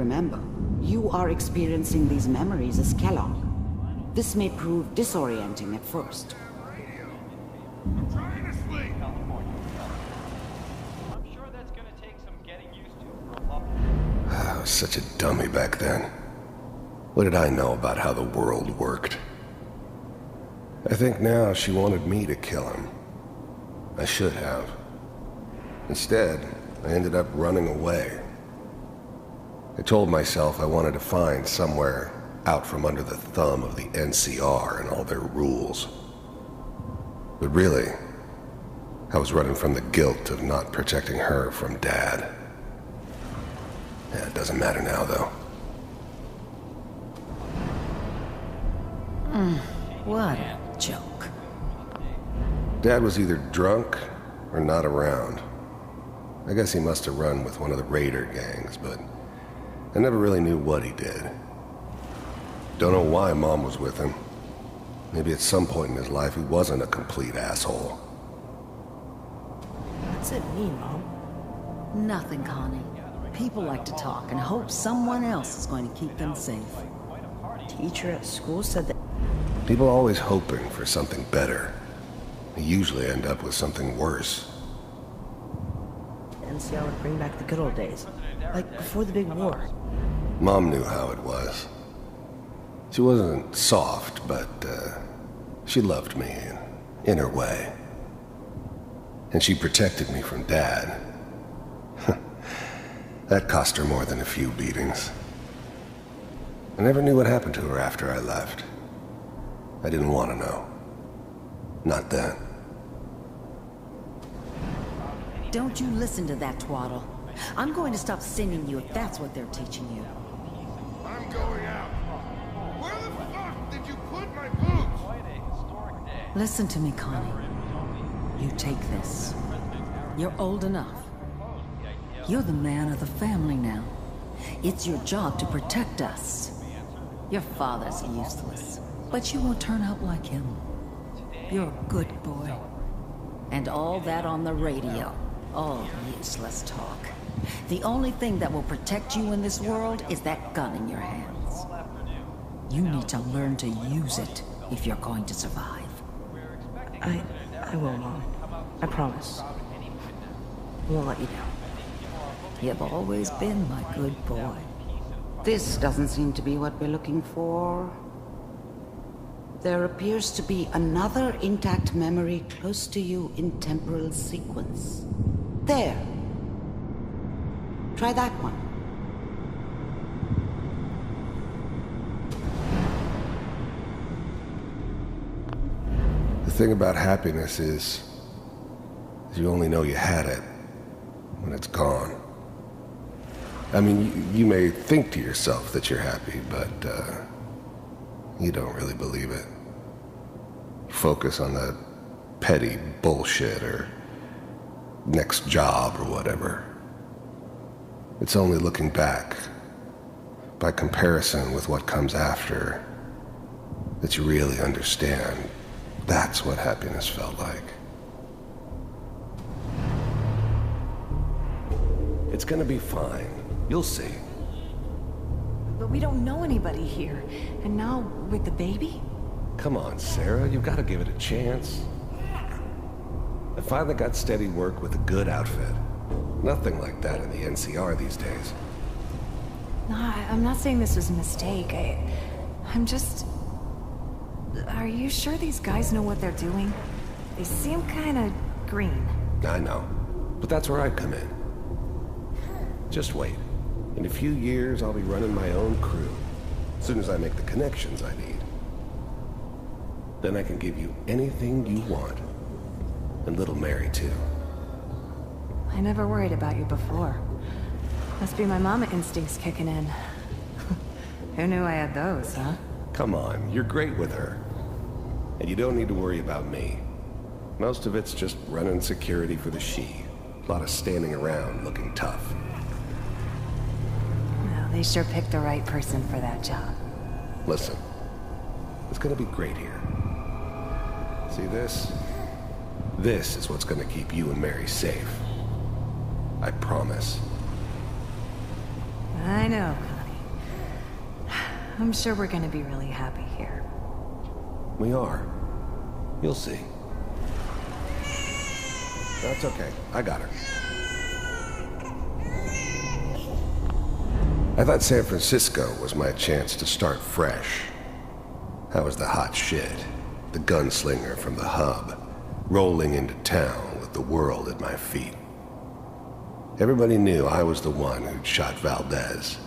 remember, you are experiencing these memories as Kellogg. This may prove disorienting at first. I'm trying to sleep. I'm sure that's gonna take some getting used to for a puppy. I was such a dummy back then. What did I know about how the world worked? I think now she wanted me to kill him. I should have. Instead, I ended up running away. I told myself I wanted to find somewhere out from under the thumb of the NCR and all their rules. But really, I was running from the guilt of not protecting her from Dad. Yeah, it doesn't matter now, though. What a joke. Dad was either drunk or not around. I guess he must have run with one of the raider gangs, but I never really knew what he did. Don't know why Mom was with him. Maybe at some point in his life he wasn't a complete asshole. What's it mean, Mom? Nothing, Connie. People like to talk and hope someone else is going to keep them safe. Teacher at school said that... People always hoping for something better. They usually end up with something worse. NCR would bring back the good old days. Like before the big war. Mom knew how it was. She wasn't soft, but she loved me in her way. And she protected me from Dad. That cost her more than a few beatings. I never knew what happened to her after I left. I didn't want to know. Not then. Don't you listen to that twaddle. I'm going to stop sending you if that's what they're teaching you. I'm going out. Where the fuck did you put my boots? Quite a historic day. Listen to me, Connie. You take this. You're old enough. You're the man of the family now. It's your job to protect us. Your father's useless, but you won't turn out like him. You're a good boy. And all that on the radio. All useless talk. The only thing that will protect you in this world is that gun in your hands. You need to learn to use it if you're going to survive. I will, Mom. I promise. I won't let you down. You've always been my good boy. This doesn't seem to be what we're looking for. There appears to be another intact memory close to you in temporal sequence. There. Try that one. The thing about happiness is you only know you had it when it's gone. I mean, you may think to yourself that you're happy, but you don't really believe it. You focus on that petty bullshit or next job or whatever. It's only looking back, by comparison with what comes after, that you really understand that's what happiness felt like. It's gonna be fine. You'll see. But we don't know anybody here. And now, with the baby? Come on, Sarah, you've got to give it a chance. I finally got steady work with a good outfit. Nothing like that in the NCR these days. No, I'm not saying this was a mistake. I'm just... Are you sure these guys know what they're doing? They seem kinda green. I know, but that's where I come in. Just wait. In a few years, I'll be running my own crew. As soon as I make the connections I need. Then I can give you anything you want. And little Mary, too. I never worried about you before. Must be my mama instincts kicking in. Who knew I had those, huh? Come on, you're great with her. And you don't need to worry about me. Most of it's just running security for the she. A lot of standing around looking tough. Well, they sure picked the right person for that job. Listen, it's gonna be great here. See this? This is what's gonna keep you and Mary safe. I promise. I know. I'm sure we're gonna be really happy here. We are. You'll see. That's okay. I got her. I thought San Francisco was my chance to start fresh. I was the hot shit, the gunslinger from the hub, rolling into town with the world at my feet. Everybody knew I was the one who'd shot Valdez.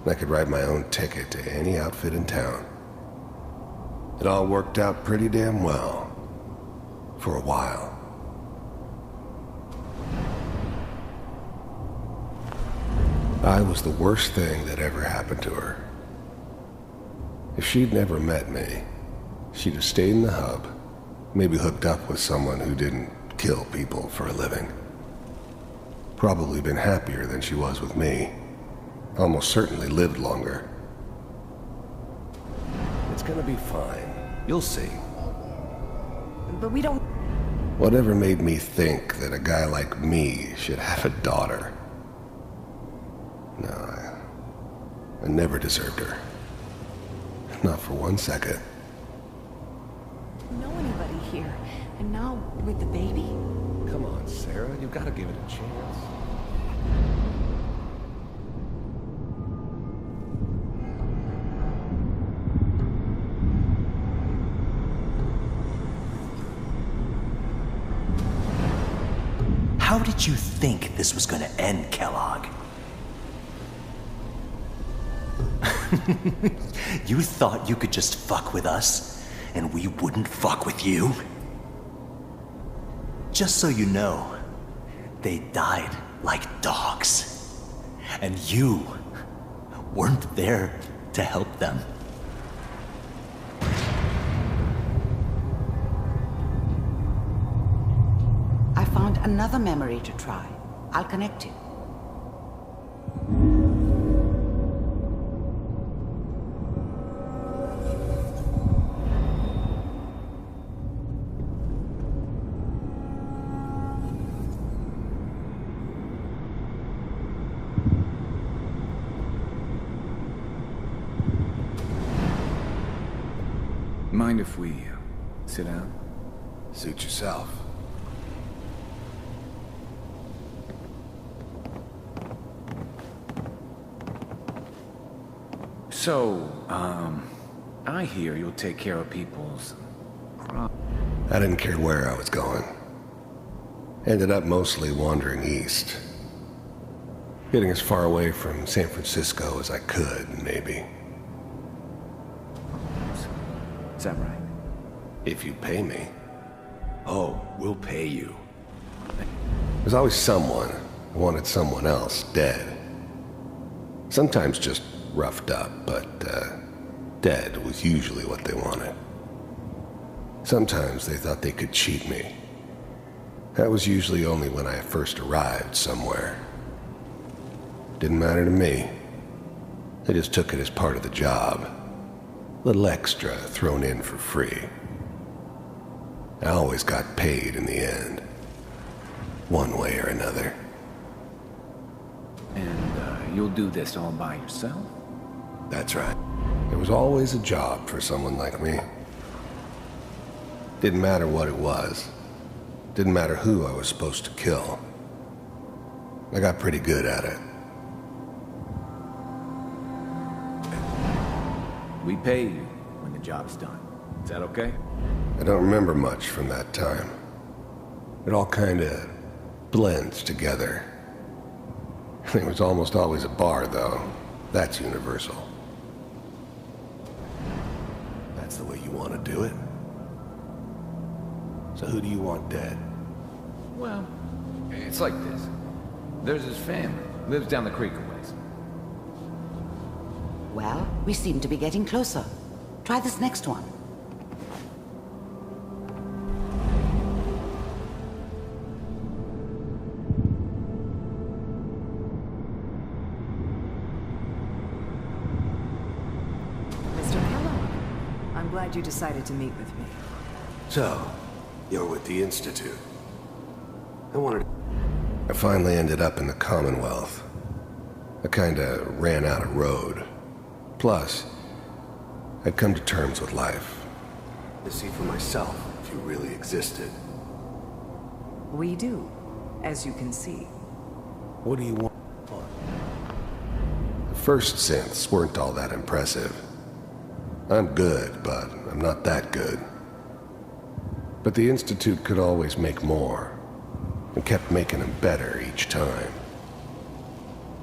And I could write my own ticket to any outfit in town. It all worked out pretty damn well. For a while. I was the worst thing that ever happened to her. If she'd never met me, she'd have stayed in the hub, maybe hooked up with someone who didn't kill people for a living. Probably been happier than she was with me. Almost certainly lived longer. It's gonna be fine. You'll see. But we don't... Whatever made me think that a guy like me should have a daughter? No, I never deserved her. Not for 1 second. know anybody here. And now, with the baby? Come on, Sarah. You gotta give it a chance. How did you think this was gonna end, Kellogg? You thought you could just fuck with us, and we wouldn't fuck with you? Just so you know, they died like dogs. And you weren't there to help them. I found another memory to try. I'll connect you. Mind if we sit down? Suit yourself. So, I hear you'll take care of people's I didn't care where I was going. Ended up mostly wandering east. Getting as far away from San Francisco as I could, maybe. Is that right? If you pay me. Oh, we'll pay you. There's always someone who wanted someone else dead. Sometimes just roughed up, but dead was usually what they wanted. Sometimes they thought they could cheat me. That was usually only when I first arrived somewhere. Didn't matter to me. I just took it as part of the job. Little extra thrown in for free. I always got paid in the end. One way or another. And you'll do this all by yourself? That's right. There was always a job for someone like me. Didn't matter what it was. Didn't matter who I was supposed to kill. I got pretty good at it. We pay you when the job's done. Is that okay? I don't remember much from that time. It all kinda blends together. There was almost always a bar, though. That's universal. That's the way you want to do it? So who do you want dead? Well, it's like this. There's his family. Lives down the creek a ways. Well, we seem to be getting closer. Try this next one. Mr. Kellogg, I'm glad you decided to meet with me. So, you're with the Institute. I finally ended up in the Commonwealth. I kinda ran out of road. Plus, I'd come to terms with life. To see for myself if you really existed. We do, as you can see. What do you want? The first synths weren't all that impressive. I'm good, but I'm not that good. But the Institute could always make more, and kept making them better each time.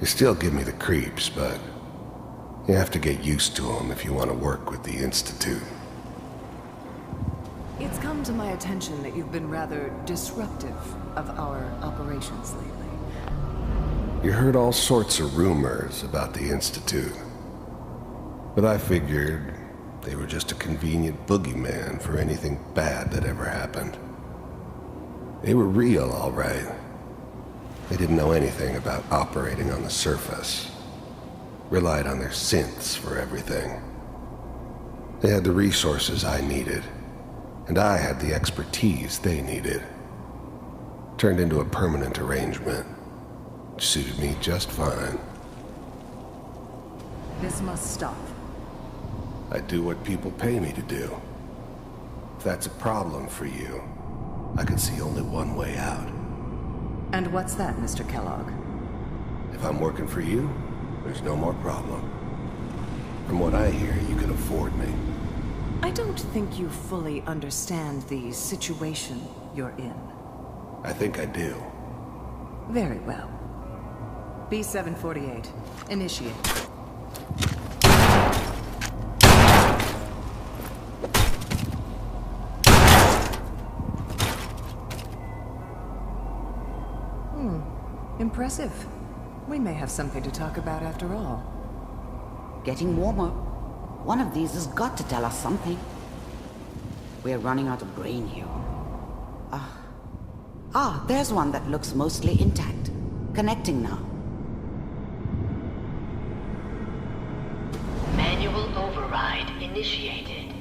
They still give me the creeps, but you have to get used to them if you want to work with the Institute. It's come to my attention that you've been rather disruptive of our operations lately. You heard all sorts of rumors about the Institute, but I figured they were just a convenient boogeyman for anything bad that ever happened. They were real, all right. They didn't know anything about operating on the surface. Relied on their synths for everything. They had the resources I needed, and I had the expertise they needed. Turned into a permanent arrangement. Which suited me just fine. This must stop. I do what people pay me to do. If that's a problem for you, I can see only one way out. And what's that, Mr. Kellogg? If I'm working for you, there's no more problem. From what I hear, you can afford me. I don't think you fully understand the situation you're in. I think I do. Very well. B-748, initiate. Impressive. We may have something to talk about after all. Getting warmer. One of these has got to tell us something. We're running out of brain here. There's one that looks mostly intact. Connecting now. Manual override initiated.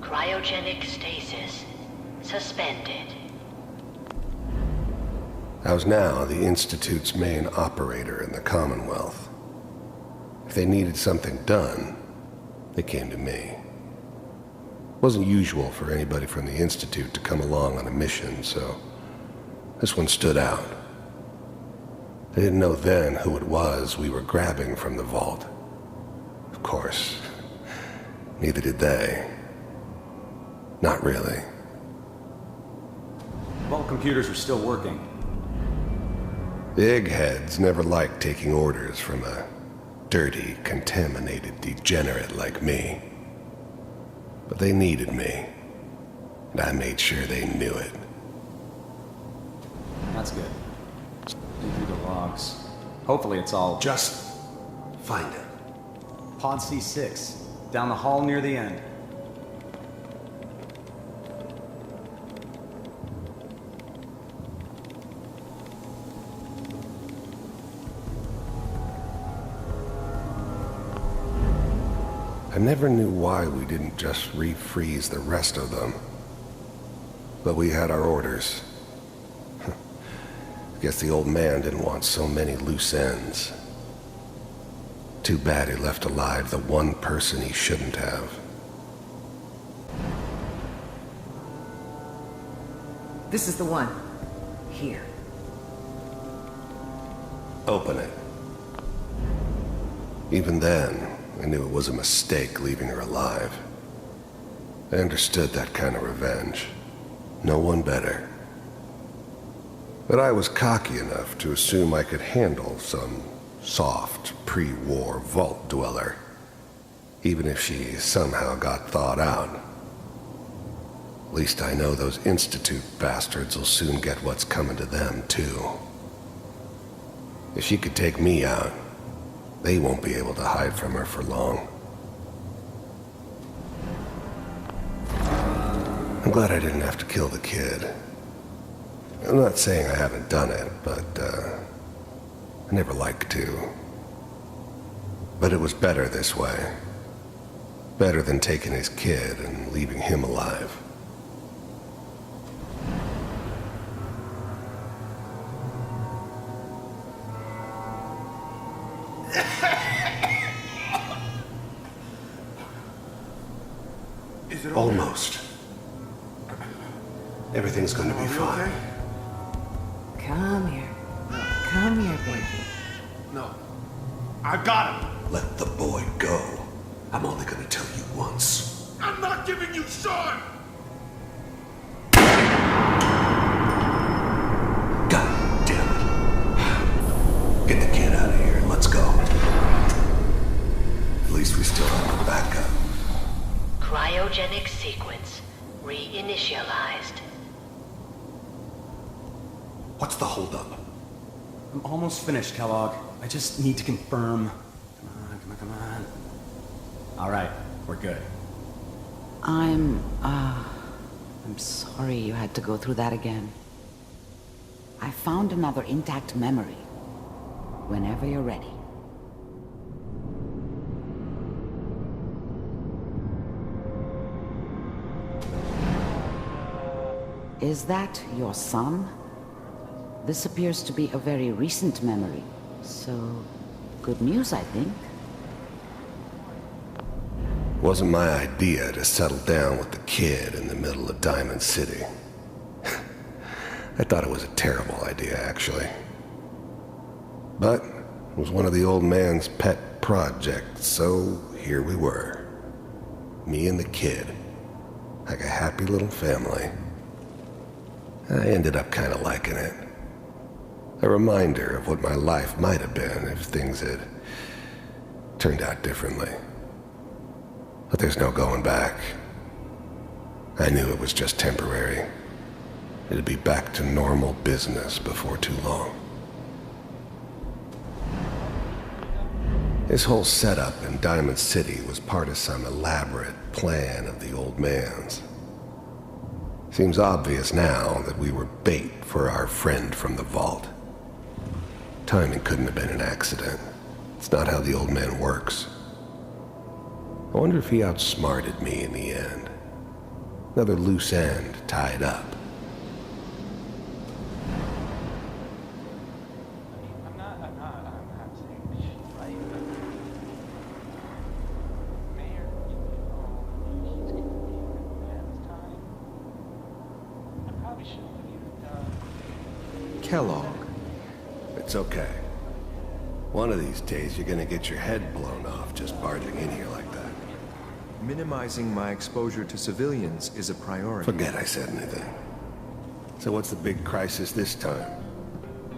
Cryogenic stasis suspended. I was now the Institute's main operator in the Commonwealth. If they needed something done, they came to me. It wasn't usual for anybody from the Institute to come along on a mission, so this one stood out. They didn't know then who it was we were grabbing from the vault. Of course, neither did they. Not really. Vault computers are still working. The eggheads never liked taking orders from a dirty, contaminated degenerate like me. But they needed me, and I made sure they knew it. That's good. Dig through the logs. Hopefully it's all... Just find it. Pod C6, down the hall near the end. I never knew why we didn't just refreeze the rest of them. But we had our orders. Guess the old man didn't want so many loose ends. Too bad he left alive the one person he shouldn't have. This is the one. Here. Open it. Even then, I knew it was a mistake leaving her alive. I understood that kind of revenge. No one better. But I was cocky enough to assume I could handle some soft, pre-war vault dweller, even if she somehow got thawed out. At least I know those Institute bastards will soon get what's coming to them, too. If she could take me out, they won't be able to hide from her for long. I'm glad I didn't have to kill the kid. I'm not saying I haven't done it, but, I never liked to. But it was better this way. Better than taking his kid and leaving him alive. Almost. Everything's gonna be fine. Come here. Come here, baby. No. I got him! Let the boy go. I'm only gonna tell you once. I'm not giving you Sean! God damn it. Get the kid out of here and let's go. At least we still have a backup. Cryogenic sequence reinitialized. What's the holdup? I'm almost finished, Kellogg. I just need to confirm. Come on. All right, we're good. I'm sorry you had to go through that again. I found another intact memory. Whenever you're ready. Is that your son? This appears to be a very recent memory, so good news, I think. Wasn't my idea to settle down with the kid in the middle of Diamond City. I thought it was a terrible idea, actually. But it was one of the old man's pet projects, so here we were. Me and the kid, like a happy little family. I ended up kind of liking it. A reminder of what my life might have been if things had turned out differently. But there's no going back. I knew it was just temporary. It'd be back to normal business before too long. This whole setup in Diamond City was part of some elaborate plan of the old man's. Seems obvious now that we were bait for our friend from the vault. Timing couldn't have been an accident. It's not how the old man works. I wonder if he outsmarted me in the end. Another loose end tied up. I'm not saying she's right, but Mayor, she's giving me a man's time. I probably shouldn't have even done. Kellogg. It's okay. One of these days you're gonna get your head blown off just barging in here like that. Minimizing my exposure to civilians is a priority. Forget I said anything. So what's the big crisis this time?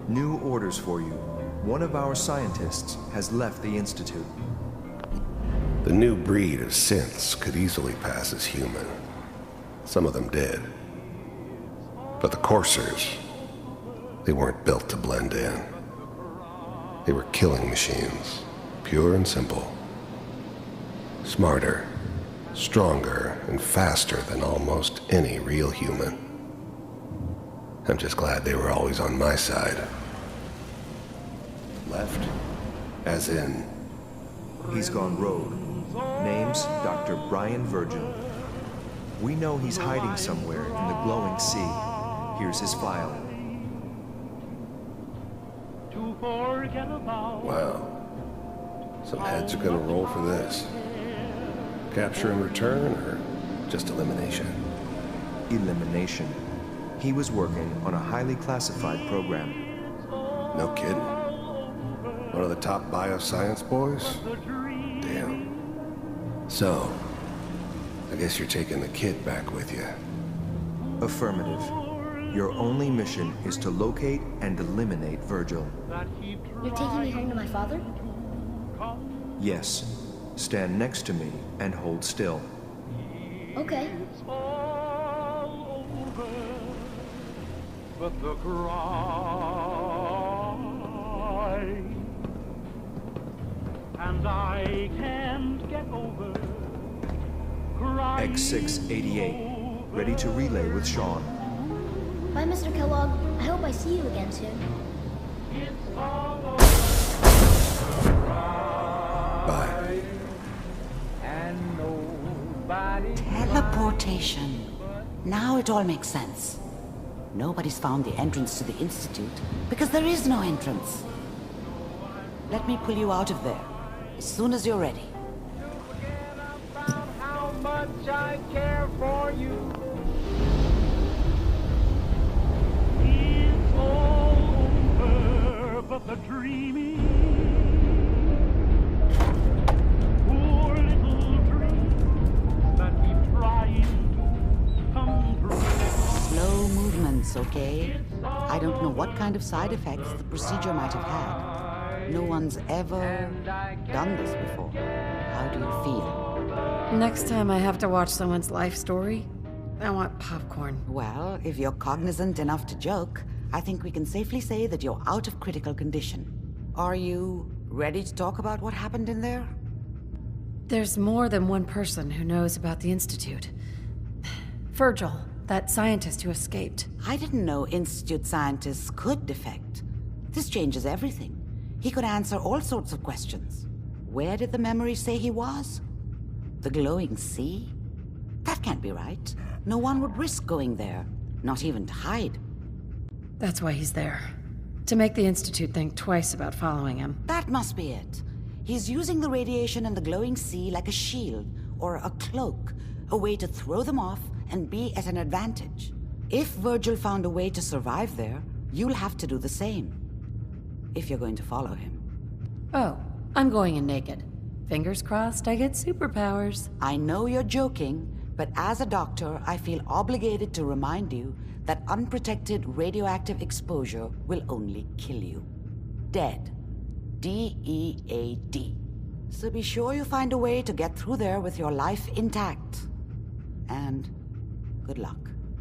New orders for you. One of our scientists has left the Institute. The new breed of synths could easily pass as human. Some of them did. But the coursers, they weren't built to blend in. They were killing machines, pure and simple. Smarter, stronger, and faster than almost any real human. I'm just glad they were always on my side. Left? As in? He's gone rogue. Name's Dr. Brian Virgil. We know he's hiding somewhere in the glowing sea. Here's his file. Wow. Some heads are gonna roll for this. Capture and return, or just elimination? Elimination. He was working on a highly classified program. No kidding. One of the top bioscience boys? Damn. So, I guess you're taking the kid back with you. Affirmative. Your only mission is to locate and eliminate Virgil. You're taking me home to my father? Yes. Stand next to me and hold still. Okay. But the cry, and I can't get over crying. X688, ready to relay with Sean. Bye, Mr. Kellogg. I hope I see you again soon. Bye. Teleportation. Now it all makes sense. Nobody's found the entrance to the Institute because there is no entrance. Let me pull you out of there as soon as you're ready. much I care for you. It's all over, but the dreaming, poor little dreams that keep trying to come true. Slow movements, okay? I don't know what kind of side effects the procedure might have had. No one's ever done this before. How do you feel? Next time I have to watch someone's life story, I want popcorn. Well, if you're cognizant enough to joke, I think we can safely say that you're out of critical condition. Are you ready to talk about what happened in there? There's more than one person who knows about the Institute. Virgil, that scientist who escaped. I didn't know Institute scientists could defect. This changes everything. He could answer all sorts of questions. Where did the memory say he was? The glowing sea? That can't be right. No one would risk going there, not even to hide. That's why he's there. To make the Institute think twice about following him. That must be it. He's using the radiation and the glowing sea like a shield, or a cloak, a way to throw them off and be at an advantage. If Virgil found a way to survive there, you'll have to do the same. If you're going to follow him. Oh, I'm going in naked. Fingers crossed I get superpowers. I know you're joking, but as a doctor, I feel obligated to remind you that unprotected radioactive exposure will only kill you. Dead. D-E-A-D. So be sure you find a way to get through there with your life intact. And good luck.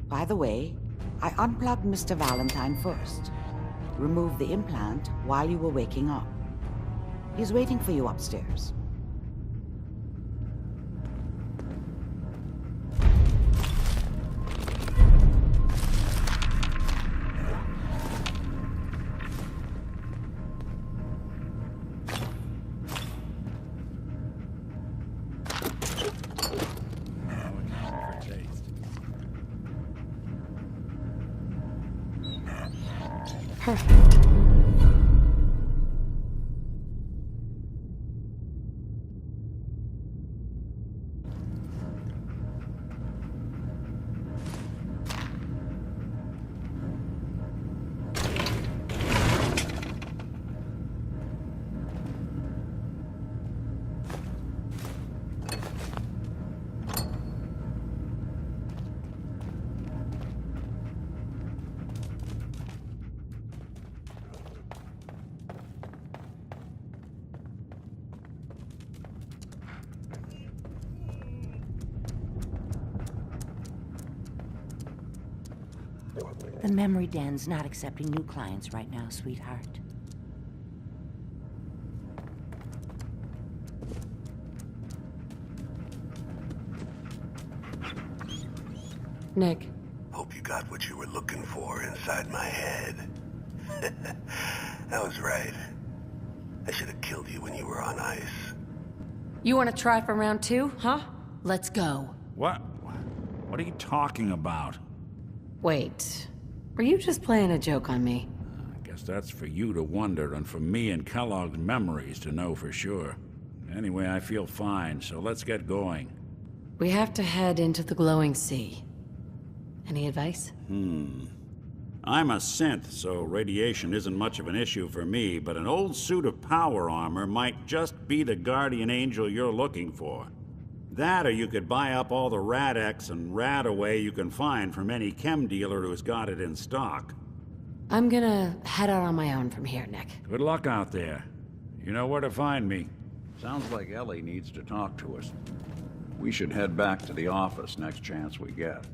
By the way, I unplugged Mr. Valentine first. Removed the implant while you were waking up. He's waiting for you upstairs. Perfect. The memory den's not accepting new clients right now, sweetheart. Nick. Hope you got what you were looking for inside my head. I was right. I should have killed you when you were on ice. You want to try for round 2, huh? Let's go. What? What are you talking about? Wait. Were you just playing a joke on me? I guess that's for you to wonder and for me and Kellogg's memories to know for sure. Anyway, I feel fine, so let's get going. We have to head into the glowing sea. Any advice? I'm a synth, so radiation isn't much of an issue for me, but an old suit of power armor might just be the guardian angel you're looking for. That, or you could buy up all the Rad-X and Rad-Away you can find from any chem dealer who's got it in stock. I'm gonna head out on my own from here, Nick. Good luck out there. You know where to find me. Sounds like Ellie needs to talk to us. We should head back to the office next chance we get.